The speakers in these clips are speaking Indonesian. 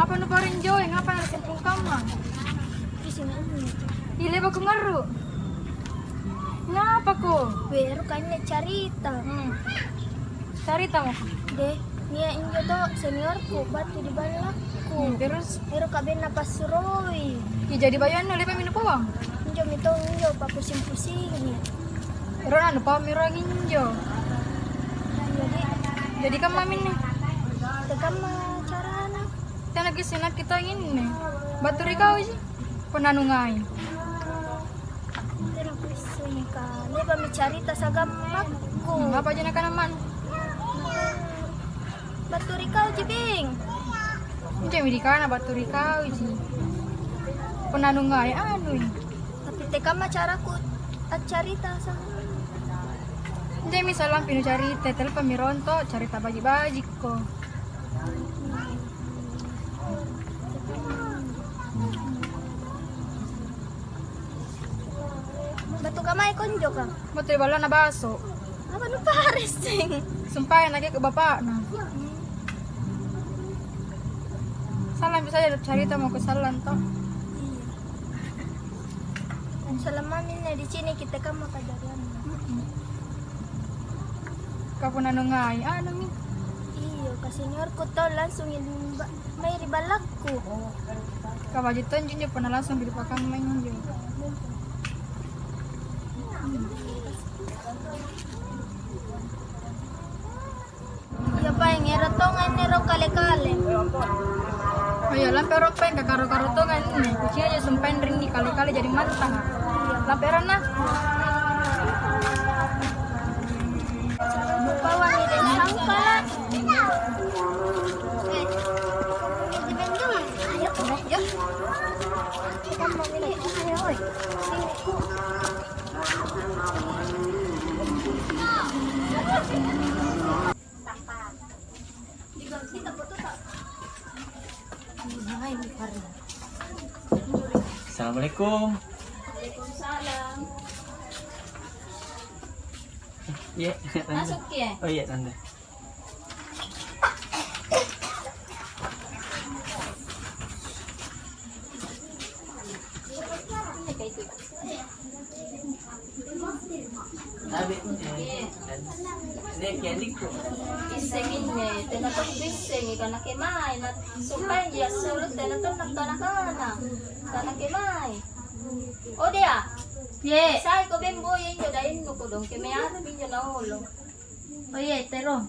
Apa nu paling joy? Ngapa nak sempung kamang? Di sini ini. Ile ba ngaru? Ngapa ko? Baru kanya cerita. Cerita mo ko. Deh, niya inyo to seniorku batu di balakku. Terus Pero kabe na pasuroi. jadi bayan nu lepa minu pawang. Inyo mitong inyo pa pusing-pusing. Pero anu pa miro nginjo. Jadi kan mamin nih. Tekan carana. Kita lagi sinak kita ini. Batu rikau sih. Penanungai. Pero pusing ka. Ni ba mi cerita sa gamakku. Apa aja nak naman? Batu rikau jibing. Jadi di batu rikau sih. Penanungai anu. Tapi tekan caraku at cerita sa. Jadi misalnya pinu cari tetel pemironto, cerita baji-baji ko. Batu kamay konjo ka. Betul bala na baso. Apa nu pares sing? Sumpah lagi ke bapak nah. Salam bisa ada cerita mau ke salan toh. Dan selama ini di sini kita kan makadaran. Kau penanungai anu mi. Iyo, ka senior ko to langsung may ribalakku. Kau wajib tunjuk je pernah langsung di depan main je. Iya pa yang ero to nero kale-kale. Oh iya lampe ropeng ke karo-karo to kan ini. Kucing aja sumpahin ring di kali-kali jadi mantang. Lamperan nah. Bawa ni dan sangka. Ya. Kita mau ini. Ayo, oi. Sini ku. Assalamualaikum. Waalaikumsalam. Iya, Tante. Masuk ya? Oh iya, Tante. Sabi, ini Isengin niya, tinatok biseng, ika nakimay, sumpay niya, sulot, tinatok nagtanakana, tanakimay. O dia, Ye. say ko bimboyin niyo, dahil mo ko dong, kimayara ninyo na ulo. Oye, pero.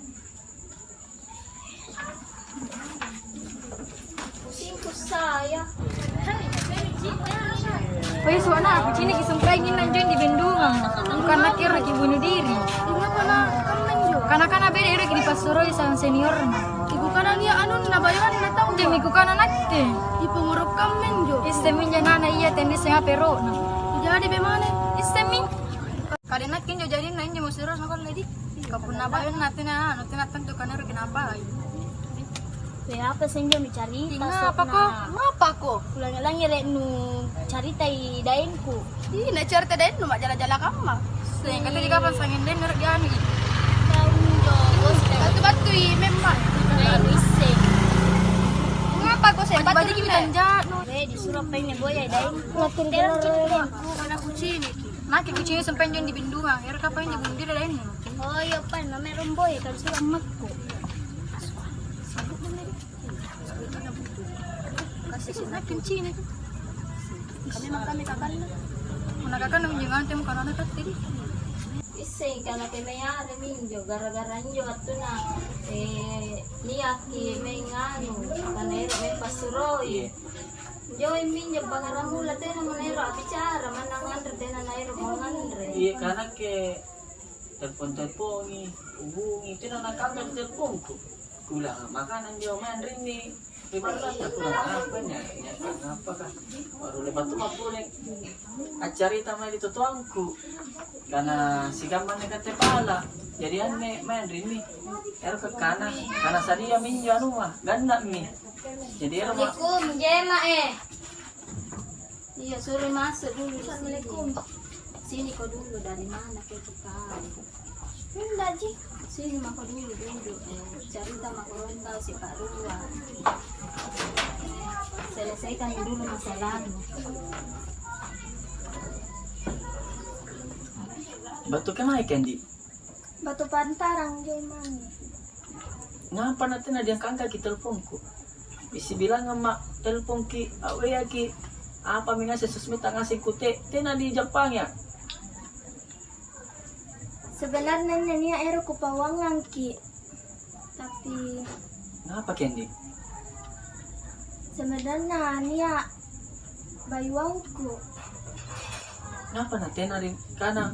Pusing ko saya. Oh iya suana aku cini kisumpahin nanjoin di bendungan. Bukan nakir lagi bunuh diri. Ingat na kamanjo. Kana beda ira di pasuroi sang senior. Iku kanan dia anu na bayan na tao. Jemi ku kana nakke. Ipungurok kamanjo. Istemin janana iya temis nga pero na. Jadi bemane? Istemin. Kade nakin jo jadi nain jo musiro na kon lady. Kapun na bayon natin na ano tinatan to kanero kinapa. Kaya apa senjo mi cari Ngapa ko? Ngapa ko? Ulang lang yere nu cerita i dainku. Ih, na cerita den nu jala-jala kama. Sing kata di kapan sangin den ngerek gani. Kaunjo bos Batu-batu i memang. kayak ise. Ngapa ko sih? Batu di tanja. Disuruh pengen boya dainku. Makin Kana kucini ki. Naki kucini sampai jon di bendungan. Era kapan di bunuh diri lain. Oh iya pan, meron boy kan sudah makku. Kasi nakin cini. Kami makan kakak. Nagkakan ng jangan temo karena tadi. Iseng ka nakimayara ninyo, gara-gara nyo, ato na, niyaki, may ngano, kanero, may pasuroy. Joy minyo, pangaramula, tayo na manero, apichara, manangandre, tayo na nairo, mangandre. Iya, karena ke telepon-telepon hubungi, itu na nakakal telepon ko. Kulang makanan dia main rini. Lepas aku apa nya? Apa kah? Baru lepas tu aku nih acari tamai di tuangku. Karena si gaman ni kate pala. Jadi ane main rini. Ero ke kana. Karena sadia minjo anu mah ganda mi. Jadi ero mah Assalamualaikum, Jema Iya, suruh masuk dulu. Assalamualaikum. Sini kau dulu, dari mana kau cekal? Enggak ji. Sini mah kau dulu. Cerita mah kau tahu si Pak Ruan. selesaikan dulu masalahmu. Batu kenai Kendi. Batu pantarang joy mami. Ngapa nanti ada yang kangka ki teleponku. Isi bilang sama telepon ki, awe ya ki. Apa mingasih susmita ngasih kute, tena di Jepang ya. Sebenarnya nia ero ku pawangan ki. Tapi Ngapa Kendi? sebenarnya nia bayuangku. Ngapa nanti di kana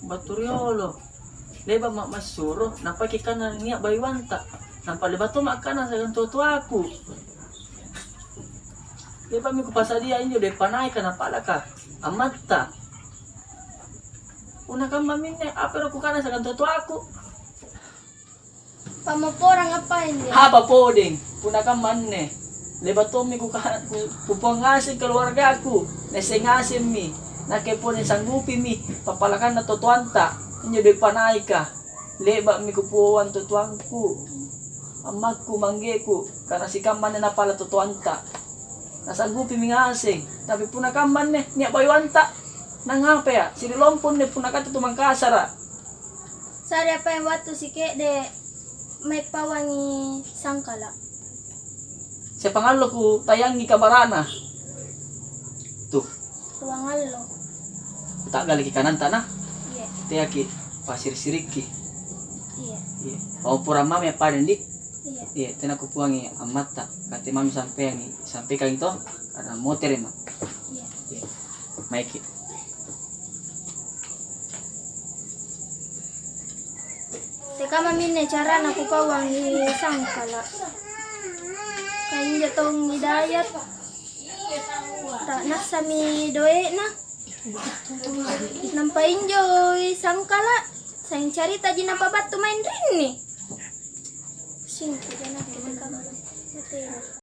baturiolo. Leba mak masuruh, napa ki kana niat bayuanta. Nampak leba tu mak kana sa tua aku. Leba mi ku pasadia injo de panai kana pala ka. Amatta. Una kamba minne apa ro ku kana sa tua aku. Pamaporang ngapain dia? Apa poding? Puna kamba ne. Leba tu mi ku pupangasin keluarga aku. Nesengasin mi. Nakepon sanggupi mi papalakan na totoanta. Inyo de panai ka. Leba mi kupuan totoangku. Amaku manggeku karena si kamman na pala totoanta. Nasanggupi mi ngasing. Tapi puna kamman ne niya bayuanta. Nangapa ya? Siri lompon ne puna kata tumang kasara. Sari apa yang waktu si kek de may pawangi sangkala. Sa pangalo ku tayangi kabarana. Tuh, Ruangan lo. tak gali kanan tanah. Iya, Teyaki pasir siriki. iya, Iya. Mau pura mami apa dik? iya. Iya, tena ku puangi amata. Kati mami sampai kang itu karena motor emang. Iya. Iya. Maiki. Teka mamine cara naku pawangi sangkala. Kain jatong hidayat. Tak nasa mi doe na. Nampai enjoy sangkala. Sayang cerita jina pabat tu main rini. Sing kita nak kita kamar.